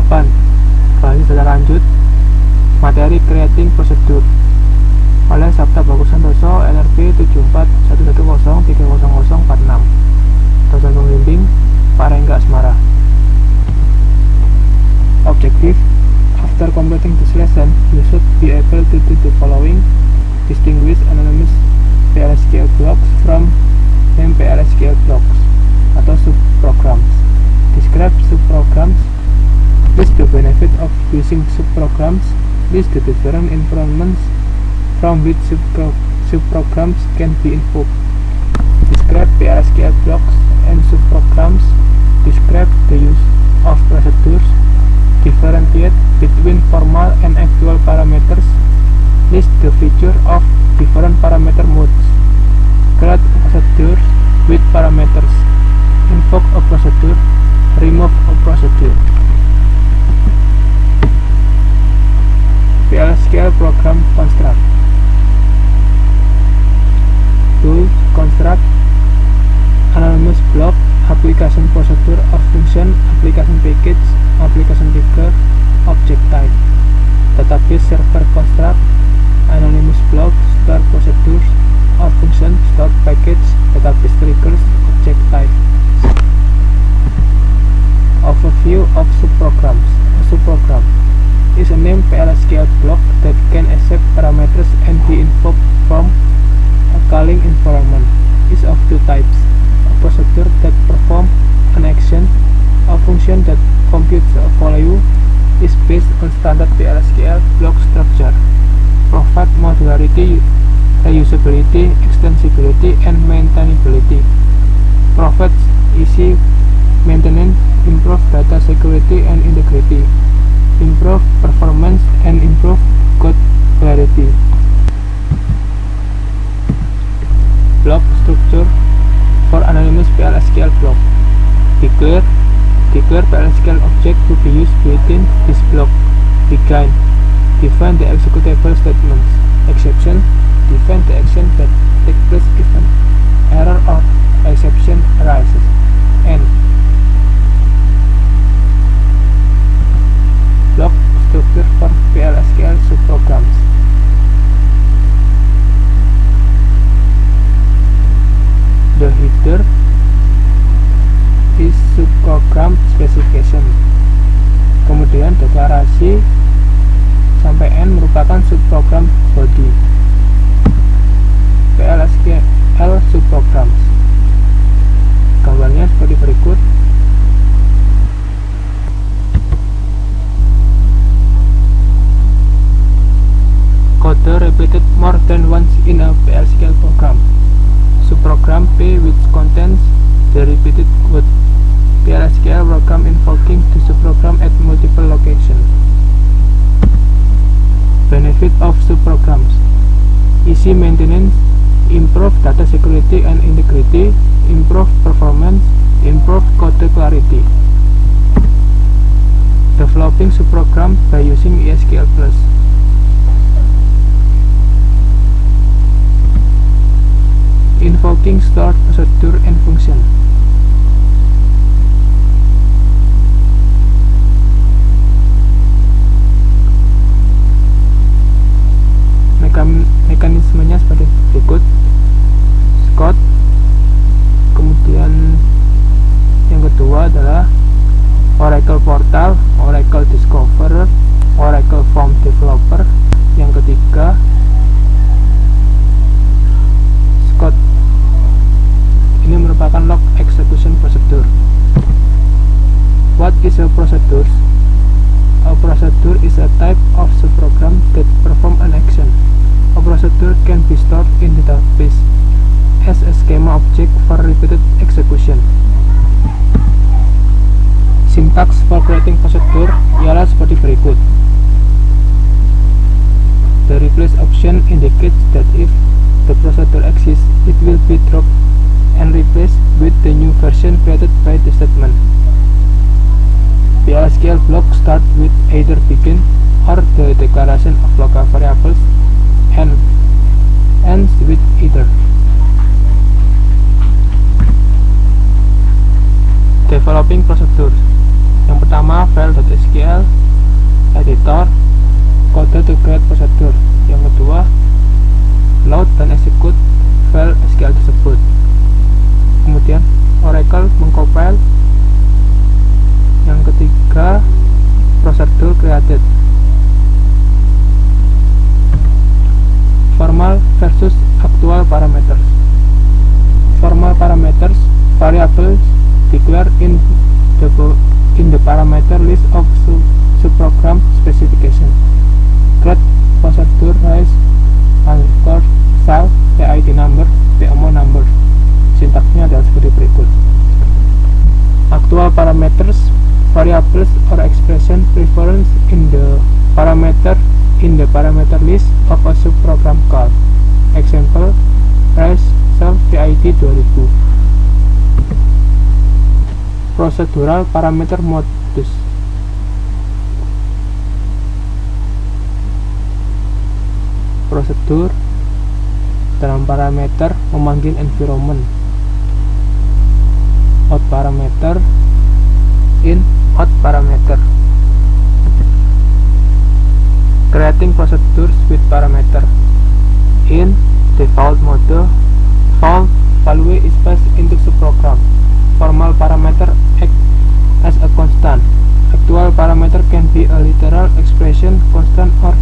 8. Bahas secara lanjut materi creating procedure oleh Sabta Bagus Santoso, LRB 7411030046. Dosen pembimbing Pak Rengga Asmara. Objective: after completing this lesson, you should be able to do the following: distinguish anonymous PLSQL blocks from named PLSQL blocks atau subprograms. Describe subprograms. List the benefit of using subprograms. List the different environments from which subprograms can be invoked. Describe PLSQL blocks and subprograms. Describe the use of procedures. Differentiate between formal and actual parameters. List the feature of different parameter modes. Create procedures with parameters. Invoke a procedure. Remove a procedure. PLSQL program construct. To construct anonymous block, application procedure or function, application package, application trigger, object type. Database server construct anonymous block, store procedures or function, store package, database triggers, object type. Overview of subprograms. A subprogram is a named PLSQL block that can accept parameters and be invoked from a calling environment. Is of two types: a procedure that performs an action, a function that computes a value. Is based on standard PLSQL block structure. Provide modularity, reusability, extensibility, and maintainability. Provides easy maintenance, improve data security and integrity, improve performance, and improve code clarity. Block structure for anonymous PLSQL block. Declare PLSQL object to be used within this block. Begin. Define the executable statements. Exception. Define the action that takes place if an error or exception arises. End. Block structure for PLSQL subprograms. The header is subprogram specification. Kemudian deklarasi sampai N merupakan subprogram body. PLSQL subprograms. Gambarnya seperti berikut. Code repeated more than once in a PLSQL program. Subprogram P which contains the repeated code. PLSQL program invoking the subprogram at multiple locations. Benefit of subprograms: easy maintenance, improve data security and integrity, improve performance, improve code clarity. Developing subprogram by using ESQL+. Invoking stored procedure and function. Mekanismenya seperti berikut. Scott. Kemudian yang kedua adalah Oracle Portal, Oracle Discoverer, Oracle Form Developer. Yang ketiga Scott. Ini merupakan log execution procedure. What is a procedure? A procedure is a type of subprogram that perform an action. A procedure can be stored in the database as a schema object for repeated execution. Syntax for creating procedure ialah seperti berikut. The replace option indicates that if the procedure exists, it will be dropped and replaced with the new version created by the statement. PLSQL block start with either begin or the declaration of local variables and ends with either. Developing procedures. Yang pertama, file.sql variables declared in the parameter list of subprogram specification. Create procedure raise underscore sal PID number PMO number. Sintaksnya adalah seperti berikut. Actual parameters, variables or expression reference in the parameter list of a subprogram call. Example, raise sal PID 2000. Procedural parameter modus. Prosedur dalam parameter memanggil environment. Out parameter, in out parameter. Creating procedures with parameter. In default mode, default value is passed into subprogram. Formal parameter act as a constant. Actual parameter can be a literal expression, constant, or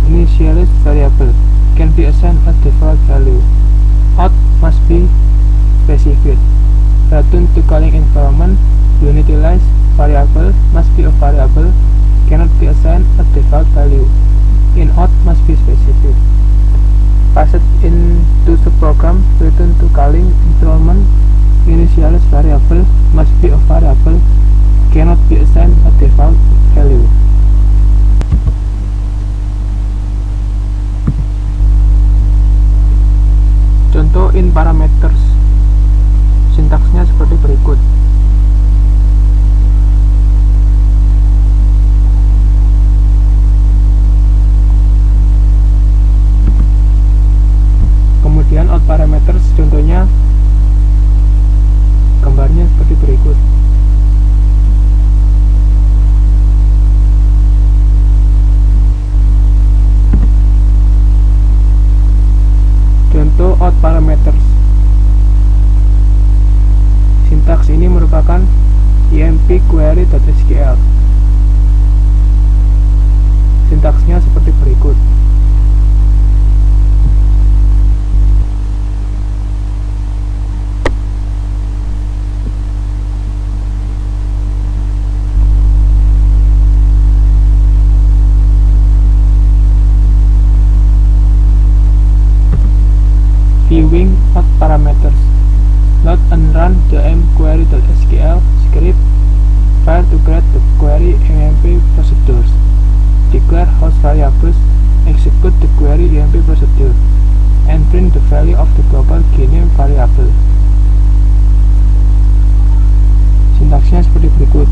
initialized variable. Can be assigned a default value. Out must be specified. Return to calling environment. Initialized variable must be a variable, cannot be assigned a default value. In out must be specific. Passed into subprogram. Return to calling environment. Initialized variable must be a variable, cannot be assigned a default value. Contoh in parameters. Sintaksnya seperti berikut. Kemudian out parameters, contohnya gambarnya seperti berikut. Contoh out parameters. Sintaks ini merupakan emp query.sql. Sintaksnya seperti berikut. Viewing out parameters. Load and run the mQuery.sql script file to create the query emp procedures. Declare host variables, execute the query emp procedure, and print the value of the global key-name variable. Sintaksnya seperti berikut.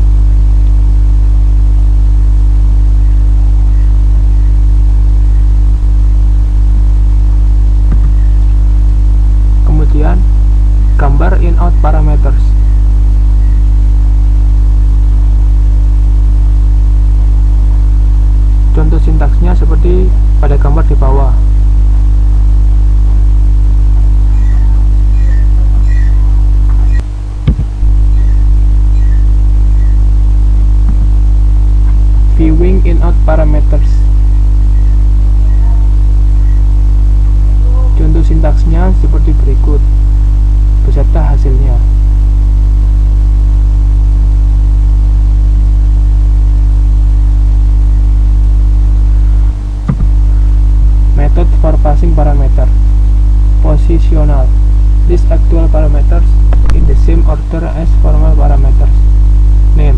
Kemudian gambar in out parameters. Contoh sintaksnya seperti pada gambar di bawah. Viewing in out parameters. Contoh sintaksnya seperti berikut beserta hasilnya. Method for passing parameter. Positional. List actual parameters in the same order as formal parameters. Name.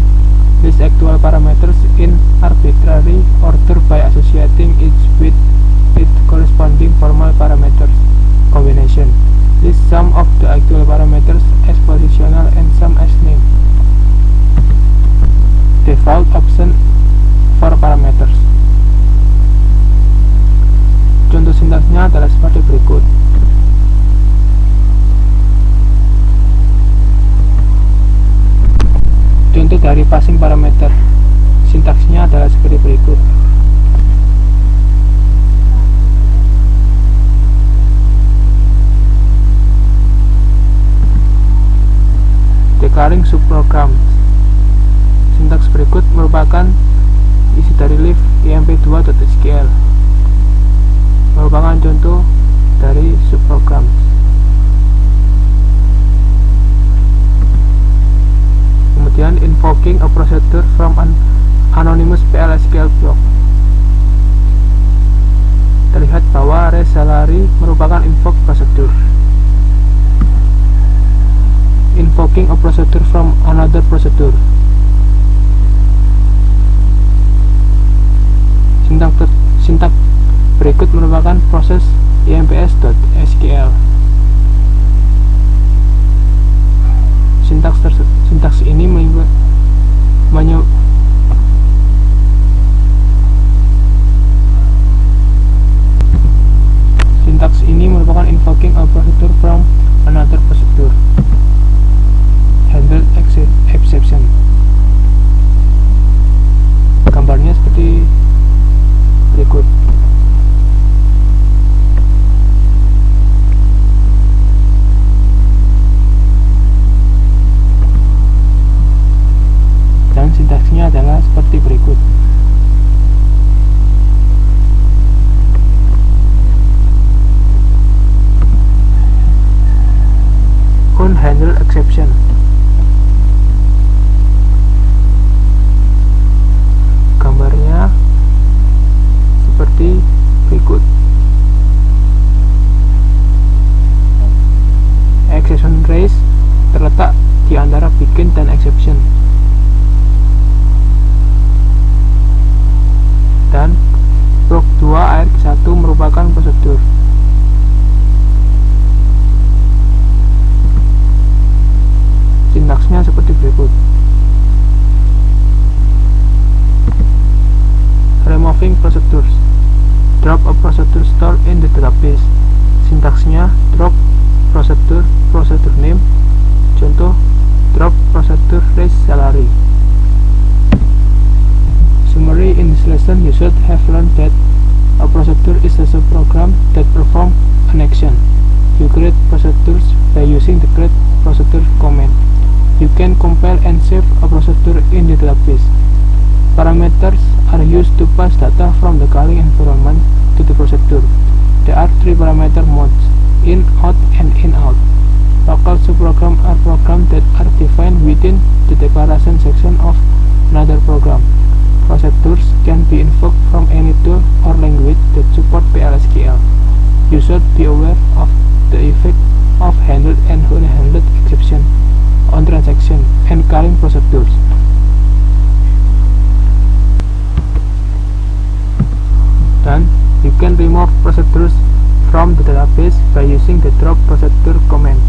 List actual parameters in arbitrary order by associating each with its corresponding formal parameters. Combination. List some of the actual parameters as positional and some as name. Default option for parameters. Contoh sintaksnya adalah seperti berikut. Contoh dari passing parameter. Sintaksnya adalah seperti berikut. Declaring subprogram. Sintaks berikut merupakan isi dari lib emp2.sql. Merupakan contoh dari subprogram. invoking a procedure from an anonymous PL/SQL block. Terlihat bahwa REST-salary merupakan invoke procedure. Invoking a procedure from another procedure. Sintak berikut merupakan proses imps.sql. Sintaks ini merupakan invoking a procedure from another procedure. Handle exception. Gambarnya seperti berikut. Dan sintaksnya adalah seperti berikut. Handle exception. Gambarnya seperti berikut. Exception raise terletak di antara begin dan exception. Dan proc 2 ARG1 merupakan prosedur. Sintaksnya seperti berikut. Removing procedures. Drop a procedure stored in the database. Sintaksnya drop procedure name. Contoh, drop procedure REST-salary. Summary: in this lesson you should have learned that a procedure is a subprogram that performs an action. You create procedures by using the create procedure command. You can compile and save a procedure in the database. Parameters are used to pass data from the calling environment to the procedure. There are 3 parameter modes: in, out, and in-out. Local subprograms are programs that are defined within the declaration section of another program. Procedures can be invoked from any tool or language that support PL/SQL. You should be aware of the effect of handled and unhandled exception on transaction and calling procedures. Dan you can remove procedures from the database by using the drop procedure command.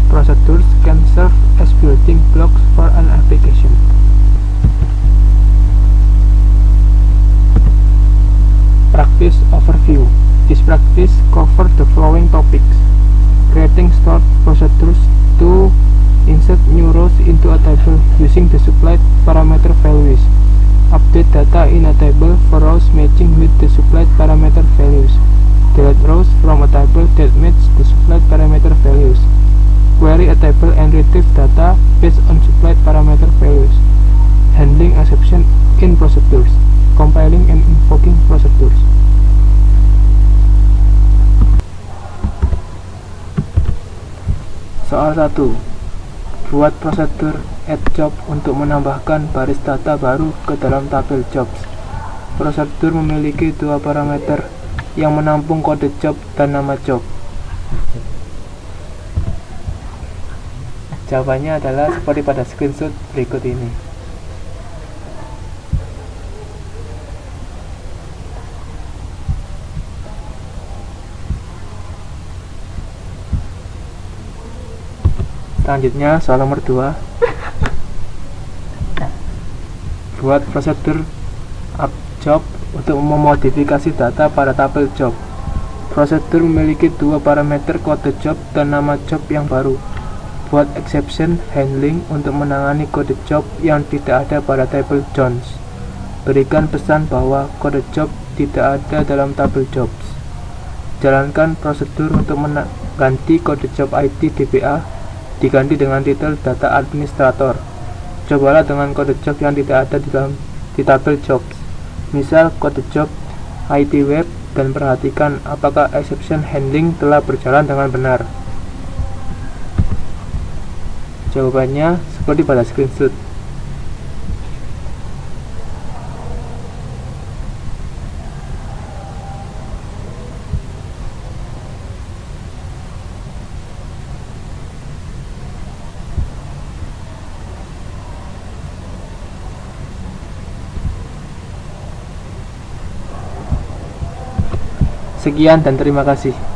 Procedures can serve as building blocks for an application. Practice overview. This practice covers the following topics: creating stored procedures to insert new rows into a table using the supplied parameter values. Update data in a table for rows matching with the supplied parameter values. Delete rows from a table that match the supplied parameter values. Query a table and retrieve data based on supplied parameter values. Handling exception in procedures. Compiling and invoking procedures. Soal 1. Buat prosedur add job untuk menambahkan baris data baru ke dalam tabel jobs. Prosedur memiliki 2 parameter yang menampung kode job dan nama job. Jawabannya adalah seperti pada screenshot berikut ini. Selanjutnya soal nomor 2. Buat prosedur up job untuk memodifikasi data pada tabel job. Prosedur memiliki 2 parameter kode job dan nama job yang baru. Buat exception handling untuk menangani kode job yang tidak ada pada tabel Jones. Berikan pesan bahwa kode job tidak ada dalam tabel jobs. Jalankan prosedur untuk mengganti kode job ID DBA diganti dengan titel data administrator. Cobalah dengan kode job yang tidak ada di tabel jobs, misal kode job IT web, dan perhatikan apakah exception handling telah berjalan dengan benar. Jawabannya seperti pada screenshot. Sekian dan terima kasih.